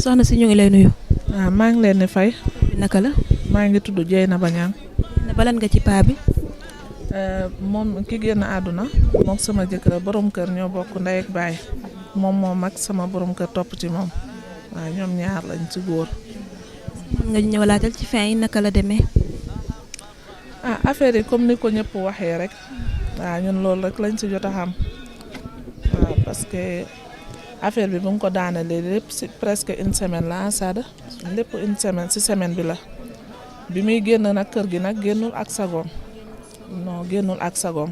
soxna si ñu ngi lay nuyu. maa ngi leen di fay. naka la. maa ngi tudd Dieynaba Niang. balan nga ci paa bi. moom ki génn àdduna moom sama jëkkër borom kër ñoo bokk ndey ak baay moom moo mag sama borom kër topp ci moom waaw ñoom ñaar lañ ci góor. mën nga ñëwalaatal ci fin yi naka la demee. affaire yi comme ni ko ñëpp waxee rek waaw ñun loolu rek lañ ci jot a xam waaw parce que affaire bi bu mu ko daanalee lépp ci presque une semaine la Sada lépp une semaine ci semaine bi la bi muy génn nag kër gi nag génnul ak sagoom non génnul ak sagoom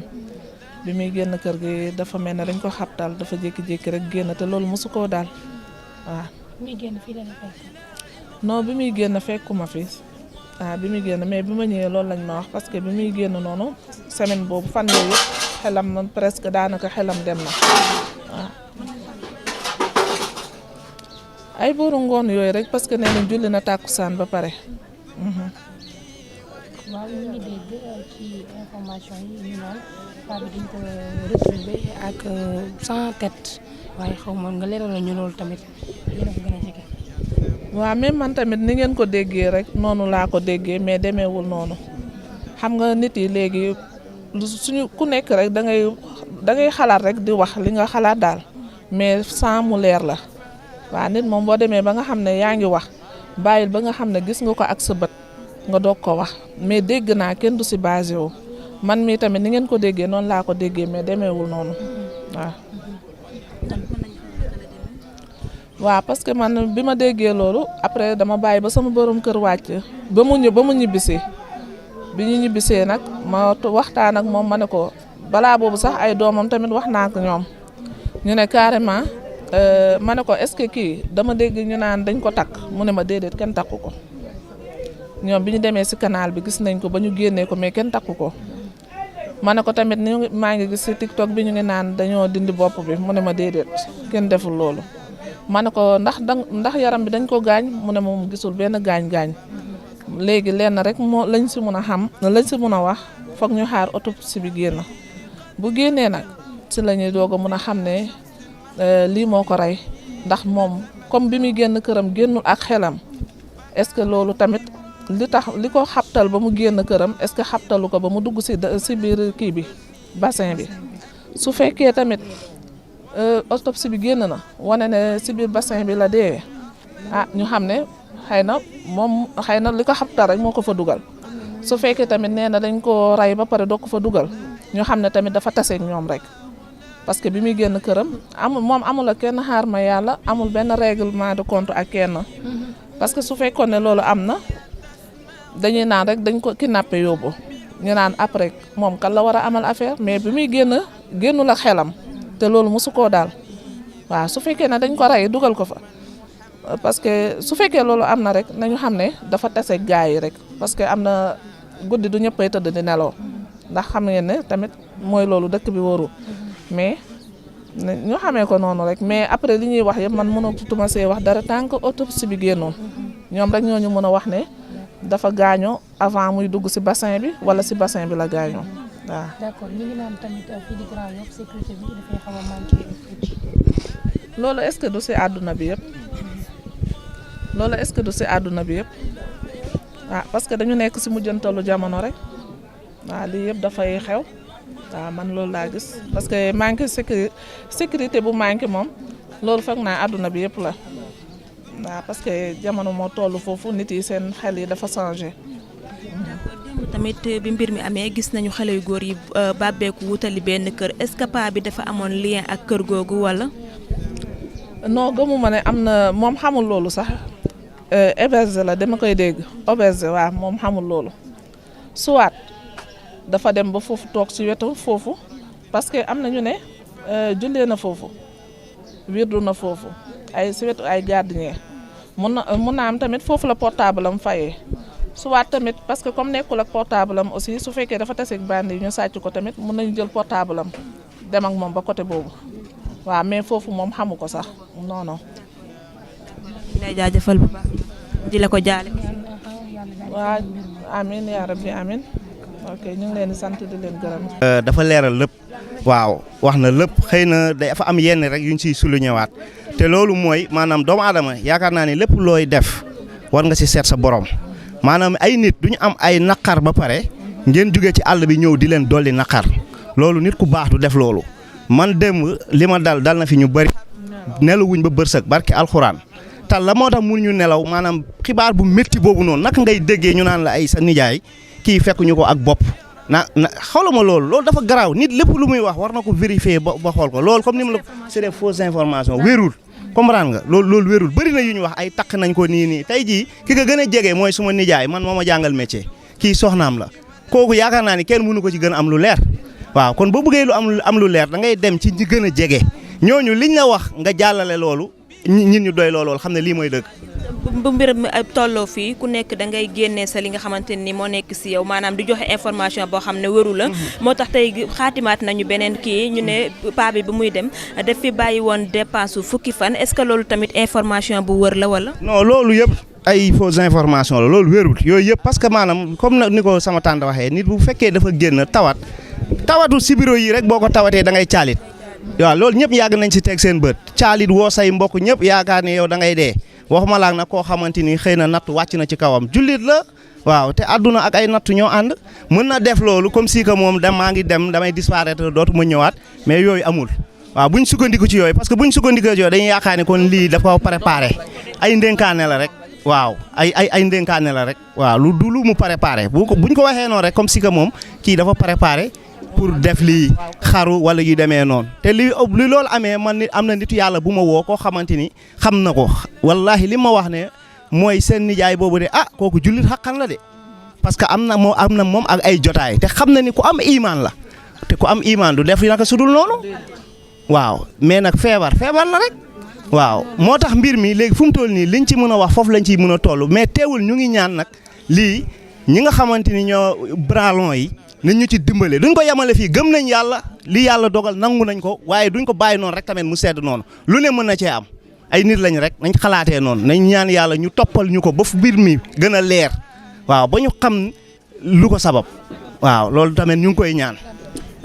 bi muy génn kër gi dafa mel ne dañ ko xabtal dafa jékki-jékki rek génn te loolu mosu koo daal waaw. non bi muy génn fekkuma fi bi muy génn mais bi ma ñëwee loolu lañ ma wax parce que bi muy génn noonu semaine boobu fan yooyu yëpp xelam na presque daanaka xelam dem na waaw. ay booru ngoon yooyu rek parce que nee na julli na tàkkusaan ba pare. waaw ñu ngi dégg ci information yi ñu naan paa bi dañ ko retrouvé ak sans tête waaye xaw ma nga leeral ñu loolu tamit yéen a ko gën a jege. waaw même man tamit ni ngeen ko déggee rek noonu laa ko déggee mais demeewul noonu xam nga nit yi léegi suñu ku nekk rek da ngay xalaat rek di wax li nga xalaat daal mais sans mu leer la waaw nit moom boo demee ba nga xam ne yaa ngi wax bàyyil ba nga xam ne gis nga ko ak sa bët nga doog ko wax mais dégg naa kenn du si basé wu man mii tamit ni ngeen ko déggee noonu laa ko déggee mais demeewul noonu waaw. waaw parce que man bi ma déggee loolu après dama bàyyi ba sama borom kër wàcc ba mu ñibbisee bi ñu ñibbisee nag ma waxtaan ak moom ma ne ko balaa boobu sax ay doomam tamit wax naa ko ñoom ñu ne carrément ma ne ko est-ce que kii dama dégg ñu naan dañ ko takk mu ne ma déedéet kenn takku ko. ñoom bi ñu demee ci canal bi gis nañ ko ba ñu génnee ko mais kenn takku ko ma ne ko tamit maa ngi gis ci TikTok bi ñu ngi naan dañoo dindi bopp bi mu ne ma déedéet kenn deful loolu ma ne ko ndax yaram bi dañ ko gaañ mu ne moom gisul benn gaañ-gaañ léegi lenn rek moo lañ ci mun a xam lañ ci mun a wax foog ñu xaar autopsie bi génn bu génnee nag ci la ñuy doog a mun a xam ne lii moo ko rey ndax moom comme bi muy génn këram génnul ak xelam est-ce que loolu tamit li tax li ko xabtal ba mu génn këram est-ce que xabtalu ko ba mu dugg ci biir kii bi bassin bi su fekkee tamit autopsie bi génn na wane ne ci biir bassin bi la dee ñu xam ne xëy na li ko xabtal rek moo ko fa dugal su fekkee tamit nee na dañ ko rey ba pare doo ko fa dugal ñu xam ne tamit dafa taseeg ñoom rek parce que bi muy génn këram amul ak kenn xaar ma yàlla amul benn règlement de compte ak kenn parce que su fekkoon ne loolu am na dañuy naan rek dañ ko kidnappé yóbbu ñu naan après moom kan la war a amal affaire mais bi muy génnul ak xelam te loolu mosu koo daal waaw su fekkee ne dañ ko rey dugal ko fa parce que su fekkee loolu am na rek nañu xam ne dafa tase gaay yi rek parce que am na guddi du ñëppay tëdd di nelaw ndax xam ngeen ne tamit mooy loolu dëkk bi wóoru mais ñu xamee ko noonu rek mais après li ñuy wax yëpp man mënatuma see wax dara tant que autopsie bi génnoon ñoom rek ñoo ñu mën a wax ne dafa gaañoo avant muy dugg ci bassin bi walla ci bassin bi la gaañoo waaw. d'accord ñu ngi naan tamit fii di Grand Yoff sécurité bi dafay xaw a manqué tuuti. loolu est-ce que du ci àdduna bi yëpp loolu est-ce que du ci àdduna bi yëpp parce que dañu nekk ci mujjantalu jamono rek waaw lii yëpp dafay xew waaw man loolu laa gis parce que manqué sécurité bu manqué moom loolu foog naa àdduna bi yëpp la. waaw parce que jamono moo toll foofu nit yi seen xel yi dafa changé. démb tamit bi mbir mi amee gis nañu xale yu góor yi bàbbeeku wutali benn kër est-ce que paa bi dafa amoon lien ak kër googu walla. non gëmuma ne am na moom xamul loolu sax héberge la dama koy dégg auberge waaw moom xamul loolu soit dafa dem ba foofu toog ci wetu foofu parce que am na ñu ne jullee na foofu wirdu na foofu. ay si wetu ay gardien mun na am tamit foofu la portable am fayee soit tamit parce que comme nekkul ak portable am aussi su fekkee dafa taseeg bandi yi ñu sàcc ko tamit mun nañu jël portable am dem ak moom ba côté boobu waaw mais foofu moom xamu ko sax non non. di lay jaajëfal bu baax di la ko jaale. waaw amiin yaa rabbi amiin ok ñu ngi leen di sant di leen gërëm. dafa leeral lépp waaw wax na lépp xëy na dafa am yenn rek yuñ siy sulu ñëwaat te loolu mooy maanaam doomu aadama yaakaar naa ne lépp looy def war nga si seet sa borom maanaam ay nit duñu am ay naqar ba pare ngeen jóge ci àll bi ñëw di leen dolli naqar loolu nit ku baax du def loolu man démb li ma dal na fi ñu bëri nelawuñ ba bërsëg barki alxuraan tal la moo tax mun ñu nelaw maanaam xibaar bu métti boobu noonu naka ngay déggee ñu naan la ay sa nijaay kii fekk ñu ko ak bopp na xawlama loolu dafa garaaw nit lépp lu muy wax war na ko vérifier ba xool ko loolu comme ni mu la c'est des fausses informations wérul comprendre nga loolu wérul bëri na yu ñu wax ay takk nañ ko nii tey jii ki nga gën a jege mooy suma nijaay man moo ma jàngal métier kii soxnaam la kooku yaakaar naa ni kenn mënu ko ci gën a am lu leer waaw kon boo bëggee lu am lu leer da ngay dem ci ñi gën a jege ñooñu liñ la wax nga jàllale loolu ñin ñu doy loolu xam ne lii mooy dëgg. bu mbir mi tolloo fii ku nekk da ngay génnee sa li nga xamante ni moo nekk si yow maanaam di joxe information boo xam ne wëru la moo tax tey xaatimaat nañu beneen kii ñu ne paa bi muy dem daf fi bàyyi woon dépense fukki fan est-ce que loolu tamit information bu wër la wala. non loolu yëpp ay fausses information la loolu wérul yooyu yëpp parce que maanaam comme ni ko sama tante waxee nit bu fekkee dafa génn tawatu si bureau yi rek boo ko tawatee da ngay caalit waaw loolu ñëpp yàgg nañ si teg seen bët caalit woo say mbokk ñëpp yaakaar ne yow da ngay dee waxuma laak nag koo xamante ni xëy na natt wàcc na ci kawam jullit la waaw te àdduna ak ay natt ñoo ànd mën na def loolu comme si que moom maa ngi dem damay disparaître dootu ma ñëwaat mais yooyu amul waaw buñ sukkandiku ci yooyu parce que buñ sukkandiku ci yooyu dañuy yaakaar ne kon lii dafa préparé ay ndénkaane la rek waaw ay ndénkaane la rek waaw lu du lu mu préparé buñ ko waxee noonu rek comme si que moom kii dafa préparé pour def lii xaru wala yu demee noonu te li loolu amee man nit am na nitu yàlla bu ma woo koo xamante ni xam na ko wallahi li ma wax ne mooy seen nijaay boobu de kooku jullit xaqan la de parce que am na moom ak ay jotaay te xam na ni ku am imaan la te ku am imaan du def naka sudul noonu waaw mais nag feebar la rek waaw moo tax mbir mi léegi fu mu toll nii liñ ci mën a wax foofu lañ ciy mën a toll mais teewul ñu ngi ñaan nag lii ñi nga xamante ni ñoo bralon yi nañ ñu ci dimbale duñ ko yemale fii gëm nañ yàlla li yàlla dogal nangu nañ ko waaye duñ ko bàyyi noonu rek tamit mu sedd noonu lu ne mën na cee am ay nit lañ rek nañ xalaatee noonu nañ ñaan yàlla ñu toppal ñu ko ba fu mbir mi gën a leer waaw ba ñu xam lu ko sabab waaw loolu tamit ñu ngi koy ñaan.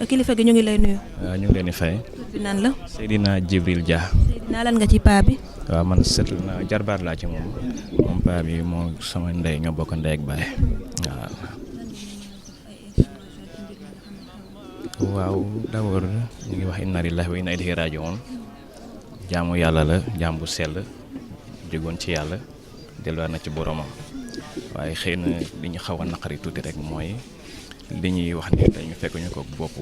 kilifa gi ñu ngi lay nuyu. waaw ñu ngi leen di fay. bi nan la. Seydina Jibril Dia. Seydina lan nga ci paa bi. waaw man sët na jarbaat laa ci moom paa bi moo sama ndey ñoo bokk ndey ak baay waaw d'abord ñu ngi wax inna lillahi wa inna ilayhi raji'un jaamu yàlla la jaam bu sell jógoon ci yàlla delluwaat na ci boromam waaye xëy na li ñu xaw a naqari tuuti rek mooy li ñuy wax ni dañu fekk ñu ko bopp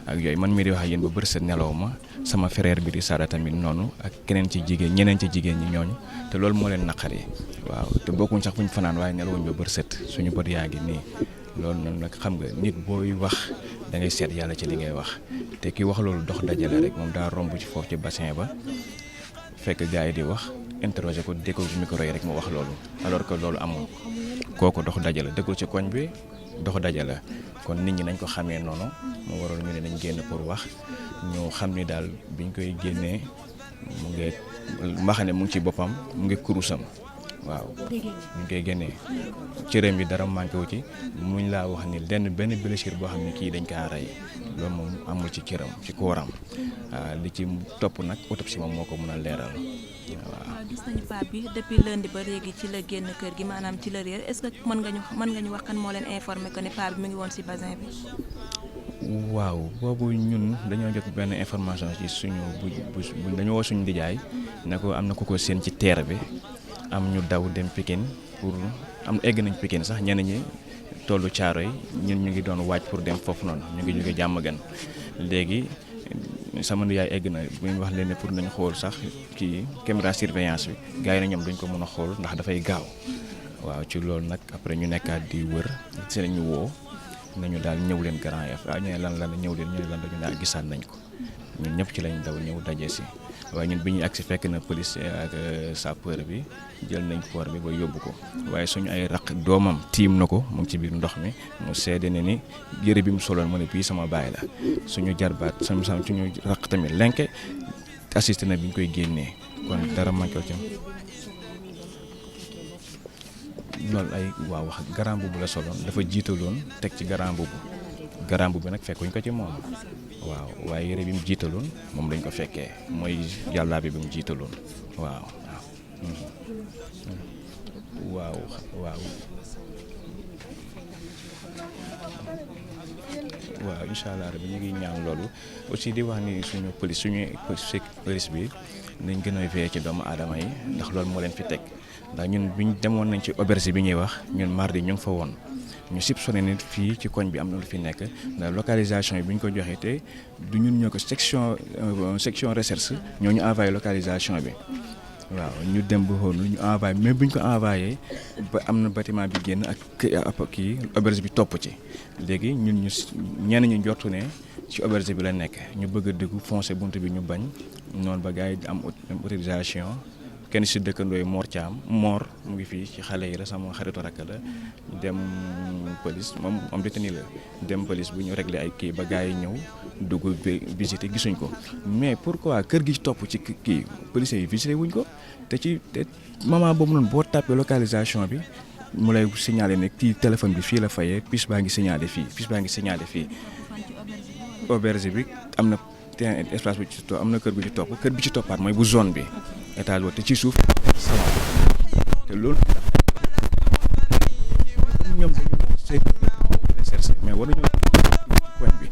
ak yooyu man mii di wax ak yéen ba bër sa nelaw ma sama frère bi di Sara tamit noonu ak ñeneen ci jigéen ñi ñooñu te loolu moo leen naqari waaw te bokkuñ sax fu ñu fanaan waaye nelawuñ ba bër set suñu bët yaa ngi nii loolu noonu nag xam nga nit booy wax da ngay seet yàlla ci li ngay wax te ki wax loolu dox dajale rek moom daa romb ci foofu ci bassin ba fekk gars yi di wax interroger ko déggoo ci micro yi rek mu wax loolu alors que loolu amul kooku dox dajale dëggul ci koñ bi dox dajale kon nit ñi nañ ko xamee noonu moo waral ñu ne nañ génn pour wax ñu xam ni daal biñ koy génnee mu ngi mbaxane mu ngi ci boppam mu ngi kurusam waaw ñu koy génnee cëram bi dara manqué wu ci muñ laa wax ni benn blessure boo xam ne kii dañ kaa rey loolu moom amul ci cëram ci kooram li ci topp nag autopsie moom moo ko mën a leeral waaw. gis nañu paa bi depuis lundi ba léegi ci la génn kër gi maanaam ci la réer est-ce que mën nga ñu wax kan moo leen informé que ne paa bi mi ngi woon ci bassin bi. waaw boobu ñun dañoo jot benn information ci suñu bu dañoo woo suñu ndijaay ne ko am na ku ko seen ci terre bi. am ñu daw dem Pikine pour egg nañ Pikine sax ñenn ñi tollu Caaroy ñun ñu ngi doon waaj pour dem foofu noonu ñu ngi jóge Diamaguène léegi sama yaay egg na bu ñu wax leen ne pour nañ xool sax kii caméra surveillance bi gars yi na ñoom duñ ko mën a xool ndax dafay gaaw waaw ci loolu nag après ñu nekkaat di wër si ñu woo nañu daal ñëw leen Grand Yoff waaw ñu ne lan la ñëw leen ñu ne lan la ñu daal gisaat nañ ko ñun ñëpp ci lañ daw ñëw daje si waaye ñun bi ñuy agsi fekk na police ak sapeur bi jël nañ koor bi ba yóbbu ko waaye suñu ay raq doomam tiim na ko mu ngi ci biir ndox mi mu seede ne ni yëre bi mu soloon mu ne bii sama baay la suñu jarbaat suñu raq tamit lenke assisté na bi ñu koy génnee kon dara manqué ci loolu ay waaw wax garan boobu la soloon dafa jiitaloon teg ci garan boobu nag fekkuñ ko ci moom waaw waaye yére bi mu jiitaloon moom lañ ko fekkee mooy jàllaabe bi mu jiitaloon waaw waaw waaw waaw incha allah rabbi ñu ngi ñaan loolu aussi di wax ni suñu police bi nañ gën a veiller ci doomu aadama yi ndax loolu moo leen fi teg ndax ñun biñ demoon nañ ci auberge bi ñuy wax ñun mardi ñu ngi fa woon ñu soupçonné nit fii ci koñ bi am na lu fi nekk ndax localisation yi bi ñu ko joxee te du ñun ñoo ko section recherche ñoo ñu envoyé localisation bi waaw ñu dem ba xool ñu envoyé mais bu ñu ko envoyé ba am na bâtiment bi génn ak kii auberge bi topp ci léegi ñun ñenn ñu njortu ne ci auberge bi la nekk ñu bëgg a dugg foncer bunt bi ñu bañ noonu ba gars yi am autorisation kenn si dëkkandoo yi Mor Thiam Mor mu ngi fii ci xale yi la sama xaritu rakk la dem police moom am détenu la dem police bu ñu réglé ay kii ba gars yi ñëw dugg visiter gisuñ ko mais pourquoi kër gi topp ci kii police yi visiter wuñ ko te moment boobu noonu boo tapé localisation bi mu lay signaler ne kii téléphone bi fii la fayee puce baa ngi signalé fii auberge bi am na terrain espace bu ci topp am na kër gu ci topp kër bi ci toppaat mooy bu zone bi étage boobu te ci suuf te loolu ñoom recherche mais war nañoo koñ bi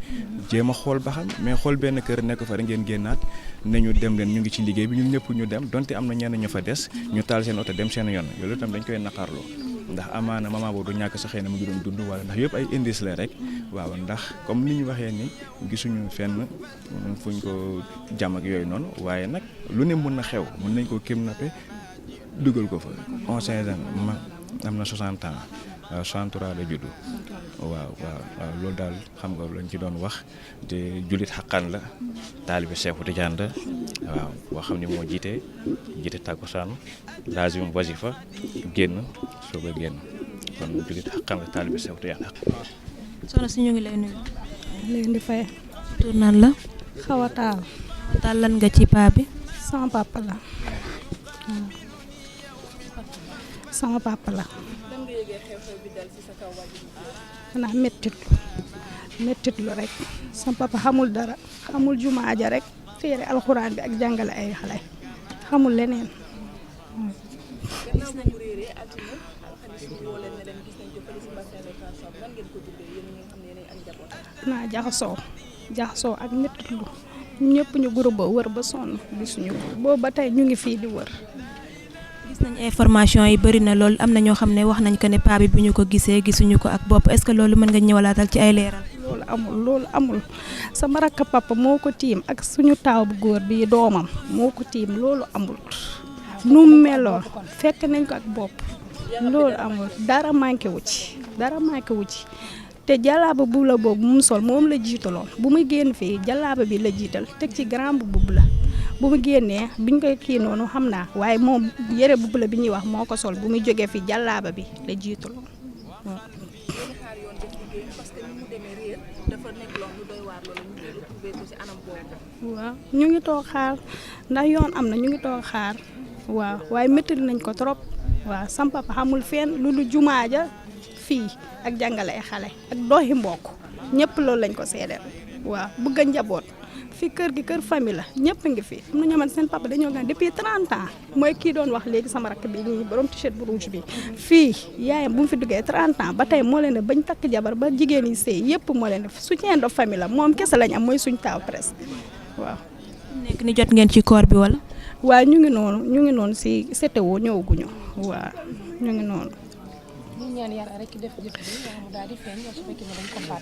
jéem a xool ba xam mais xool benn kër nekk fa rek ngeen génnaat ne ñu dem leen ñu ngi ci liggéey bi ñun ñëpp ñu dem donte am na ñenn ñu fa des ñu taal seen oto dem seen yoon loolu itam dañ koy naqarloo ndax amaana maman boobu du ñàkk sa xëy na mu ngi doon dund wala ndax yëpp ay indice la rek waaw ndax comme ni ñu waxee ni gisuñu fenn fuñ ko jàmm ak yooyu noonu waaye nag lu ne mën na xew mën nañ ko kidnappé dugal ko fa 11 ans am na 60 ans 63 la juddu waaw loolu daal xam nga lañ ci doon wax te jullit xaqan la taalibe Seexu Tijaan la waaw boo xam ne moo jiite tàkkusaan laazim wasifa génn soog a génn kon jullit xaqan la taalibe Seexu Tijaan xaq. soxna si ñu ngi lay nuyu. leen di fay. tur nan la. Xawa Taal. Taal lan nga ci paa bi. sama papa la. sama papa la. xanaa mettit lu rek sama papa xamul dara xamul jumaa ja rek téere alxuraan bi ak jàngale ay xale xamul leneen. naa jaxasoo ak mettit lu ñëpp ñu groupe ba wër ba sonn gisuñu ko boobu ba tey ñu ngi fii di wër. gis nañ information yi bëri na lool am na ñoo xam ne wax nañ ko ne paa bi bu ñu ko gisee gisuñu ko ak bopp est-ce que loolu mën nga ñëwalaatal ci ay leeral. loolu amul sama rakk papa moo ko tiim ak suñu taaw bu góor bi doomam moo ko tiim loolu amul nu mu meloon fekk nañ ko ak bopp loolu amul dara manqué wu ci te jàllaaba bu la boobu mu sol moom la jiitaloon bu muy génn fii jàllaaba bi la jiital teg ci grand bu la bu mu génnee biñ koy kii noonu xam naa waaye moom yére bu la bi ñuy wax moo ko sol bu muy jógee fii jàllaaba bi la jiitaloon waaw ñu ngi toog xaar ndax yoon am na ñu ngi toog xaar waaw waaye métti nañ ko trop waaw sam papa xamul fenn lu lu jumaa ja fii ak jàngale ay xale ak doxi mbokk ñëpp loolu lañ ko seedeel waaw bëgg a njaboot fii kër gi kër famille la ñëpp ngi fi am na ñoo xamante seen papa dañoo gën depuis 30 ans mooy kii doon wax léegi sama rakk bi ñii borom t-shirt bu rouge bi fii yaayam bu mu fi duggee 30 ans ba tey moo leen def bañ takk jabar ba jigéen yi sëy yëpp moo leen def soutien de famille la moom kese lañ am mooy suñ taaw presque waaw. nekk ni jot ngeen ci koor bi wala. waaw ñu ngi noonu si CTO ñëwaguñu waaw ñu ngi noonu.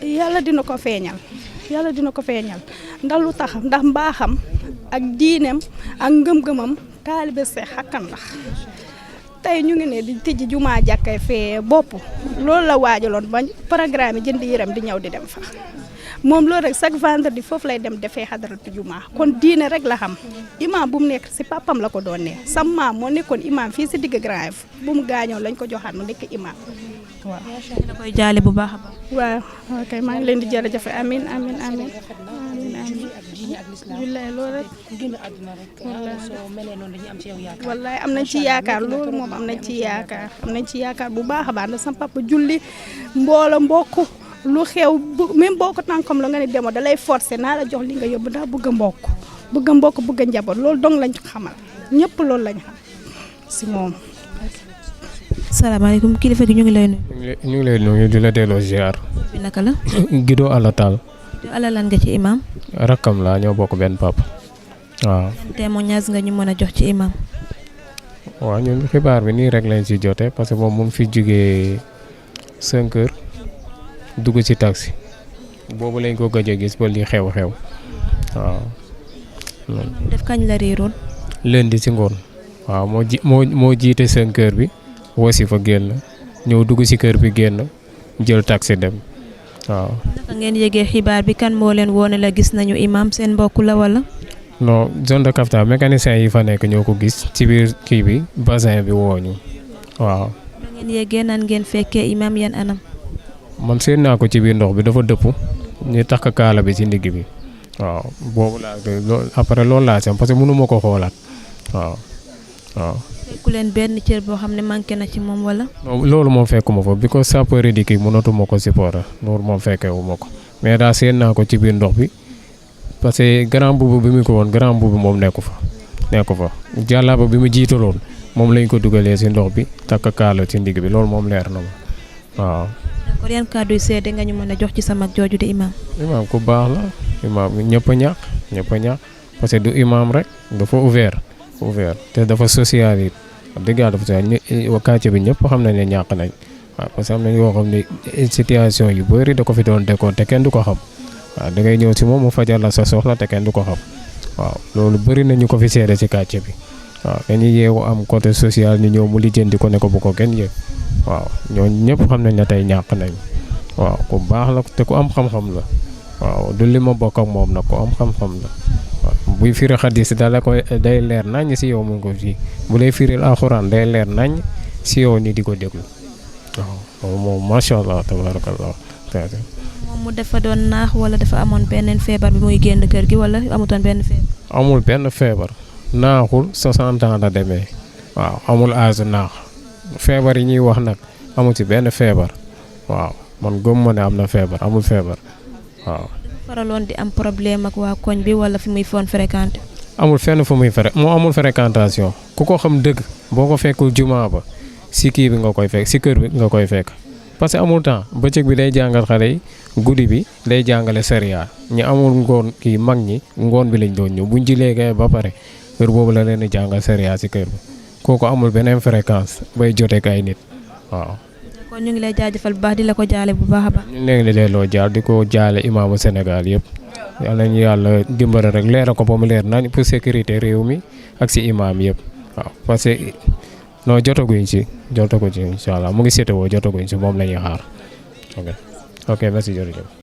yàlla dina ko feeñal ndax lu tax ndax mbaaxam ak diineem ak ngëm-ngëmam taalibe Seex xakkan la tey ñu ngi ne di tijji jumaa jàkkay fee bopp loolu la waajaloon ba programme yi jënd yëram di ñëw di dem fa moom loolu rek chaque vendredi foofu lay dem defee xadaratu jumaa kon diine rek la xam imam bu mu nekk si papam la ko doon ne sam maam moo nekkoon imam fii si digg Grand Yoff bu mu gaañoo lañ ko joxaat mu nekk imam waaw. dina koy jaale bu baax a baax. waaw ok maa ngi leen di jërëjëf amiin billaay loolu rek wallaay am nañ ci yaakaar loolu moom am nañ ci yaakaar bu baax a baax ndax sam papa julli mbokk lu xew même boo ko tànkam la nga ne demoo da lay forcer naa la jox li nga yóbbu ndax bëgg a mbokk bëgg a njaboot loolu dong lañ xamal ñëpp loolu lañ xam si moom. salaamaaleykum kilifa gi ñu ngi lay nuyu. ñu ngi lay nuyu di la delloo ziar. bi naka la. Guido Alatal. ala lan nga ci imam. rakkam laa ñoo bokk benn papa waaw. témoignage nga ñu mën a jox ci imam. waaw ñun xibaar bi nii rek lañ si jotee parce que moom mu ngi fi jugee 5 heures dugg ci taxi boobu lañ ko gëj a gis ba li xew-xew waaw. def kañ la réeroon. lundi si ngoon waaw moo jiite 5 heures bi wasi fa génn ñëw dugg si kër bi génn jël taxi dem waaw. naka ngeen yëgee xibaar bi kan moo leen woone la gis nañu imam seen mbokk la wala. non zone de captage mécanicien yi fa nekk ñoo ko gis ci biir kii bi bassin bi wooñu waaw. da ngeen yëgee nan ngeen fekkee imam yan anam. man seen naa ko ci biir ndox bi dafa dëpp ñu takk kaala bi ci ndigg bi waaw boobu laa après loolu laa sam parce que mënu ma ko xoolaat waaw. fekku leen benn cër boo xam ne manqué na ci moom wala. loolu moom fekkuma ko bi ko sapeur di kii mënatuma ko supporter loolu moom fekkewu ma ko mais daa seen naa ko ci biir ndox bi parce que grand boubou bi mu ko woon grand boubou moom nekku fa jàllaaba bi mu jiitaloon moom lañ ko dugalee si ndox bi takk kaala ci ndigg bi loolu moom leer na ma waaw. d'accord yan kàddu yu seede nga ñu mën a jox ci sa mag jooju di imam. imam ku baax la imam ñëpp a ñaax parce que du imam rek dafa ouvert te dafa social it dëgg yàlla dafa social quartier bi ñëpp xam nañ ne ñàkk nañ waaw parce que am nañ yoo xam ne situation yu bëri da ko fi doon dekkoon te kenn du ko xam waaw da ngay ñëw si moom mu fajal la sa soxla te kenn du ko xam waaw loolu bëri nañu ko fi seede ci quartier bi waaw dañuy yeewu am côté social ñu ñëw mu lijjanti ko ne ko bu ko kenn yëg waaw ñooñu ñëpp xam nañ ne tey ñàkk nañ waaw ku baax la te ku am xam-xam la waaw du li ma bokk ak moom nag ku am xam-xam la waaw buy firi xadis dala koy day leer nañ si yow mun ko fii bu lay firil alxuraan day leer nañ si yow ni di ko déglu waaw moom macha allah tabarakallah. moom mu dafa doon naax wala dafa amoon beneen feebar bi muy génn kër gi wala amutoon benn feebar. amul benn feebar naaxul 60 ans la demee waaw amul âge naax feebar yi ñuy wax nag amul ci benn feebar waaw man gëm ma ne am na feebar amul feebar waaw. faraloon di am problème ak waa koñ bi wala fi muy foon fréquenté. amul fenn fu muy moo amul fréquentation ku ko xam dëgg boo ko fekkul jumaa ba si kii bi nga koy fekk si kër bi nga koy fekk parce que amul temps bëccëg bi day jàngal xale yi guddi bi day jàngale sariya ñi amul ngoon kii mag ñi ngoon bi lañ doon ñëw buñ ci léegi ba pare heure boobu la leen di jàngal sariya si kër bi kooku amul beneen fréquence bay joteek ay nit waaw. kon ñu ngi lay jaajëfal bu baax di la ko jaale bu baax a baax. ñu ngi leen di jaal di ko jaale imaamu Sénégal yëpp yàlla nañu yàlla dimbale rek leeral ko ba mu leer nañ pour sécurité réew mi ak si imaam yëpp waaw parce que non jotaguñ ci incha allah mu ngi sétéwoo jotaguñ ci moom la ñuy xaar ok merci jërëjëf.